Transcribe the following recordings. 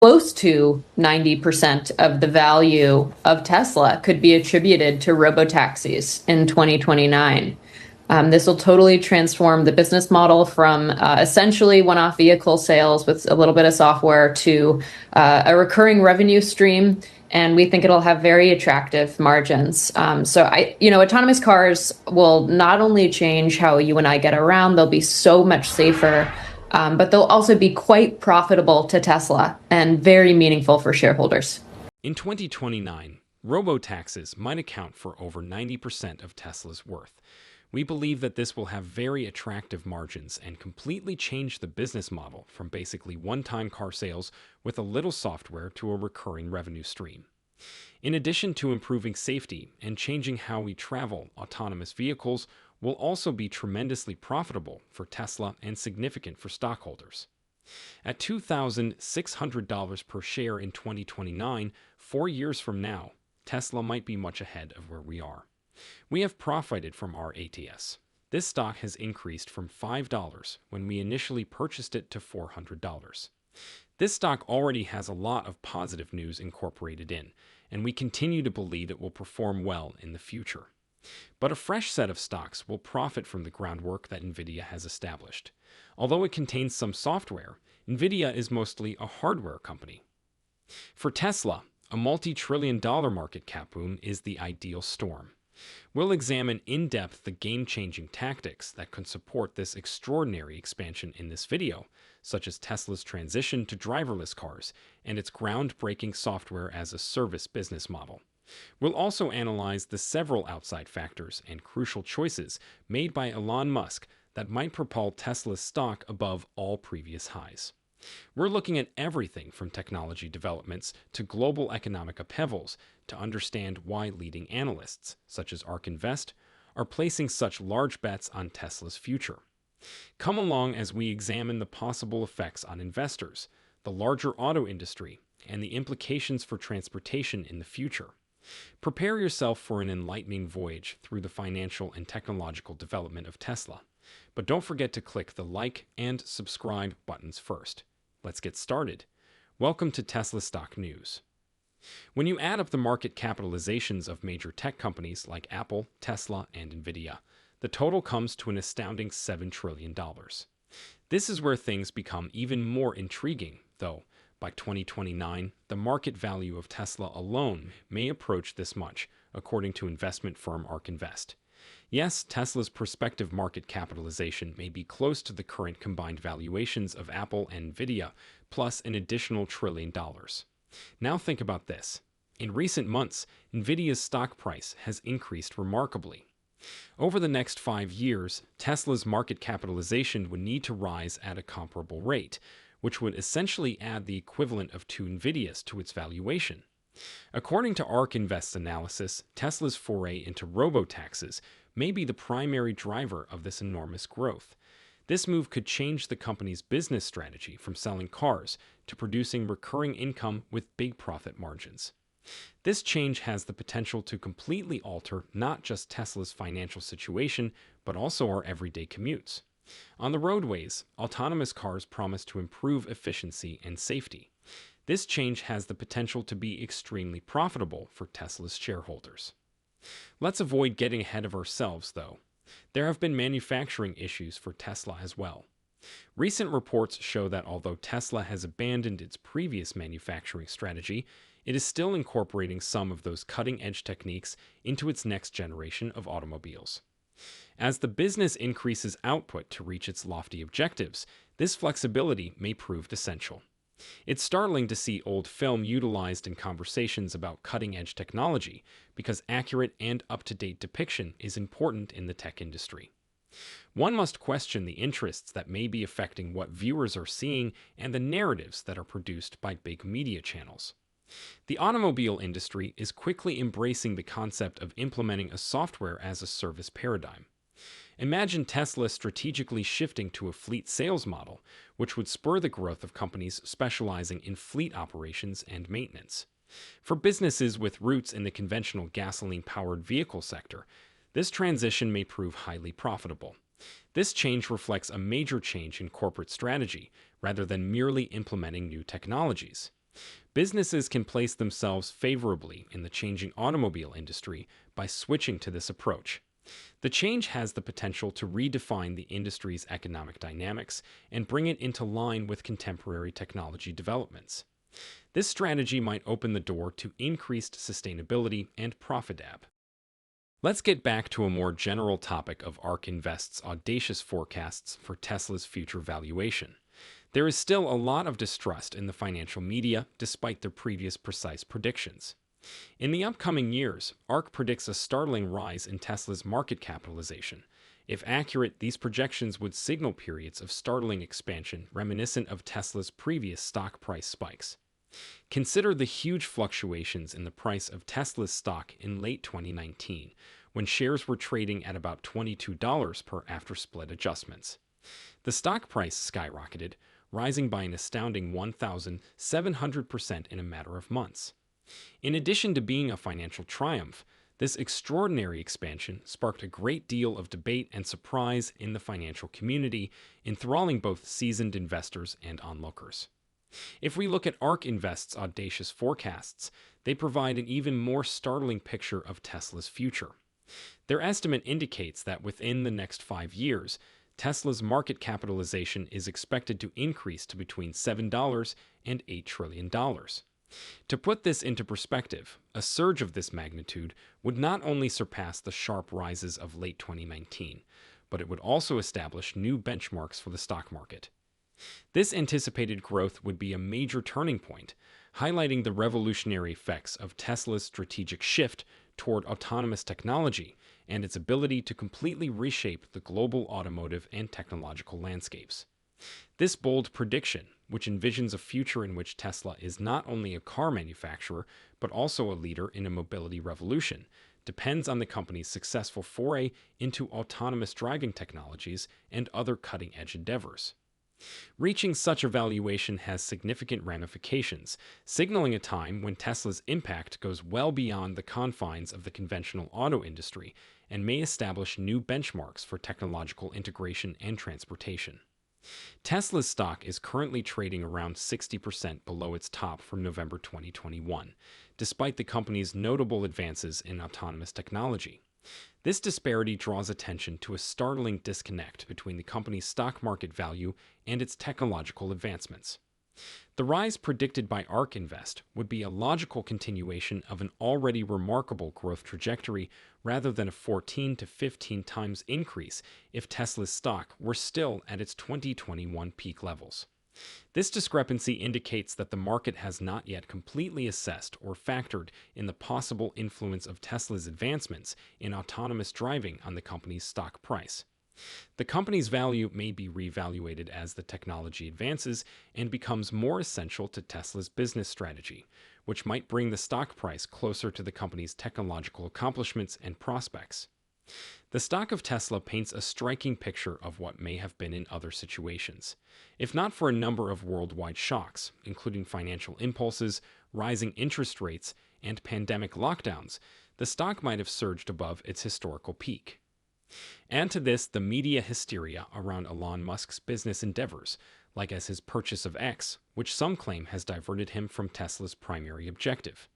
Close to 90% of the value of Tesla could be attributed to robotaxis in 2029. This will totally transform the business model from essentially one-off vehicle sales with a little bit of software to a recurring revenue stream, and we think it'll have very attractive margins. Autonomous cars will not only change how you and I get around, they'll be so much safer, but they'll also be quite profitable to Tesla and very meaningful for shareholders. In 2029, robo-taxis might account for over 90% of Tesla's worth. We believe that this will have very attractive margins and completely change the business model from basically one-time car sales with a little software to a recurring revenue stream. In addition to improving safety and changing how we travel, autonomous vehicles will also be tremendously profitable for Tesla and significant for stockholders. At $2,600 per share in 2029, 4 years from now, Tesla might be much ahead of where we are. We have profited from our ATS. This stock has increased from $5 when we initially purchased it to $400. This stock already has a lot of positive news incorporated in, and we continue to believe it will perform well in the future. But a fresh set of stocks will profit from the groundwork that NVIDIA has established. Although it contains some software, NVIDIA is mostly a hardware company. For Tesla, a multi-trillion-dollar market cap boom is the ideal storm. We'll examine in depth the game-changing tactics that could support this extraordinary expansion in this video, such as Tesla's transition to driverless cars and its groundbreaking software as a service business model. We'll also analyze the several outside factors and crucial choices made by Elon Musk that might propel Tesla's stock above all previous highs. We're looking at everything from technology developments to global economic upheavals to understand why leading analysts, such as ARK Invest, are placing such large bets on Tesla's future. Come along as we examine the possible effects on investors, the larger auto industry, and the implications for transportation in the future. Prepare yourself for an enlightening voyage through the financial and technological development of Tesla. But don't forget to click the like and subscribe buttons first. Let's get started. Welcome to Tesla Stock News. When you add up the market capitalizations of major tech companies like Apple, Tesla, and NVIDIA, the total comes to an astounding $7 trillion. This is where things become even more intriguing, though. By 2029, the market value of Tesla alone may approach this much, according to investment firm ARK Invest. Yes, Tesla's prospective market capitalization may be close to the current combined valuations of Apple and NVIDIA, plus an additional $1 trillion. Now think about this. In recent months, NVIDIA's stock price has increased remarkably. Over the next 5 years, Tesla's market capitalization would need to rise at a comparable rate, which would essentially add the equivalent of 2 NVIDIAs to its valuation. According to ARK Invest's analysis, Tesla's foray into robo-taxis may be the primary driver of this enormous growth. This move could change the company's business strategy from selling cars to producing recurring income with big profit margins. This change has the potential to completely alter not just Tesla's financial situation, but also our everyday commutes. On the roadways, autonomous cars promise to improve efficiency and safety. This change has the potential to be extremely profitable for Tesla's shareholders. Let's avoid getting ahead of ourselves, though. There have been manufacturing issues for Tesla as well. Recent reports show that although Tesla has abandoned its previous manufacturing strategy, it is still incorporating some of those cutting-edge techniques into its next generation of automobiles. As the business increases output to reach its lofty objectives, this flexibility may prove essential. It's startling to see old film utilized in conversations about cutting-edge technology because accurate and up-to-date depiction is important in the tech industry. One must question the interests that may be affecting what viewers are seeing and the narratives that are produced by big media channels. The automobile industry is quickly embracing the concept of implementing a software as a service paradigm. Imagine Tesla strategically shifting to a fleet sales model, which would spur the growth of companies specializing in fleet operations and maintenance. For businesses with roots in the conventional gasoline-powered vehicle sector, this transition may prove highly profitable. This change reflects a major change in corporate strategy, rather than merely implementing new technologies. Businesses can place themselves favorably in the changing automobile industry by switching to this approach. The change has the potential to redefine the industry's economic dynamics and bring it into line with contemporary technology developments. This strategy might open the door to increased sustainability and profit. Let's get back to a more general topic of ARK Invest's audacious forecasts for Tesla's future valuation. There is still a lot of distrust in the financial media despite their previous precise predictions. In the upcoming years, ARK predicts a startling rise in Tesla's market capitalization. If accurate, these projections would signal periods of startling expansion reminiscent of Tesla's previous stock price spikes. Consider the huge fluctuations in the price of Tesla's stock in late 2019, when shares were trading at about $22 per after-split adjustments. The stock price skyrocketed, rising by an astounding 1,700% in a matter of months. In addition to being a financial triumph, this extraordinary expansion sparked a great deal of debate and surprise in the financial community, enthralling both seasoned investors and onlookers. If we look at ARK Invest's audacious forecasts, they provide an even more startling picture of Tesla's future. Their estimate indicates that within the next 5 years, Tesla's market capitalization is expected to increase to between $7 and $8 trillion. To put this into perspective, a surge of this magnitude would not only surpass the sharp rises of late 2019, but it would also establish new benchmarks for the stock market. This anticipated growth would be a major turning point, highlighting the revolutionary effects of Tesla's strategic shift toward autonomous technology and its ability to completely reshape the global automotive and technological landscapes. This bold prediction, which envisions a future in which Tesla is not only a car manufacturer, but also a leader in a mobility revolution, depends on the company's successful foray into autonomous driving technologies and other cutting-edge endeavors. Reaching such a valuation has significant ramifications, signaling a time when Tesla's impact goes well beyond the confines of the conventional auto industry and may establish new benchmarks for technological integration and transportation. Tesla's stock is currently trading around 60% below its top from November 2021, despite the company's notable advances in autonomous technology. This disparity draws attention to a startling disconnect between the company's stock market value and its technological advancements. The rise predicted by ARK Invest would be a logical continuation of an already remarkable growth trajectory rather than a 14 to 15 times increase if Tesla's stock were still at its 2021 peak levels. This discrepancy indicates that the market has not yet completely assessed or factored in the possible influence of Tesla's advancements in autonomous driving on the company's stock price. The company's value may be reevaluated as the technology advances and becomes more essential to Tesla's business strategy, which might bring the stock price closer to the company's technological accomplishments and prospects. The stock of Tesla paints a striking picture of what may have been in other situations. If not for a number of worldwide shocks, including financial impulses, rising interest rates, and pandemic lockdowns, the stock might have surged above its historical peak. Add to this the media hysteria around Elon Musk's business endeavors, like as his purchase of X, which some claim has diverted him from Tesla's primary objective.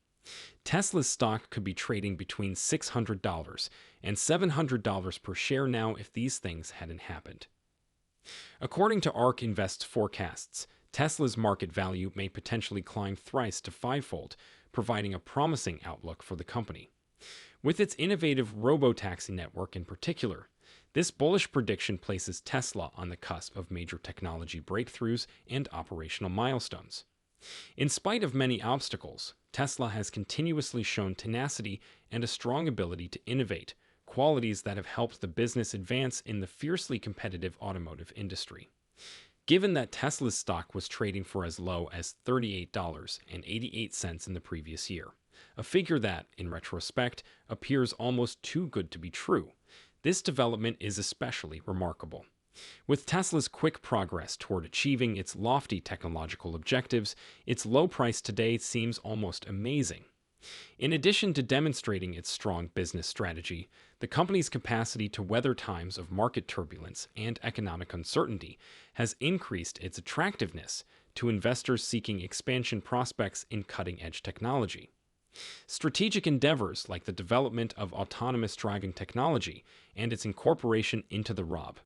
Tesla's stock could be trading between $600 and $700 per share now if these things hadn't happened. According to ARK Invest's forecasts, Tesla's market value may potentially climb thrice to fivefold, providing a promising outlook for the company. With its innovative robotaxi network in particular, this bullish prediction places Tesla on the cusp of major technology breakthroughs and operational milestones. In spite of many obstacles, Tesla has continuously shown tenacity and a strong ability to innovate, qualities that have helped the business advance in the fiercely competitive automotive industry. Given that Tesla's stock was trading for as low as $38.88 in the previous year, a figure that, in retrospect, appears almost too good to be true, this development is especially remarkable. With Tesla's quick progress toward achieving its lofty technological objectives, its low price today seems almost amazing. In addition to demonstrating its strong business strategy, the company's capacity to weather times of market turbulence and economic uncertainty has increased its attractiveness, to investors seeking expansion prospects in cutting-edge technology. Strategic endeavors like the development of autonomous driving technology and its incorporation into the ROB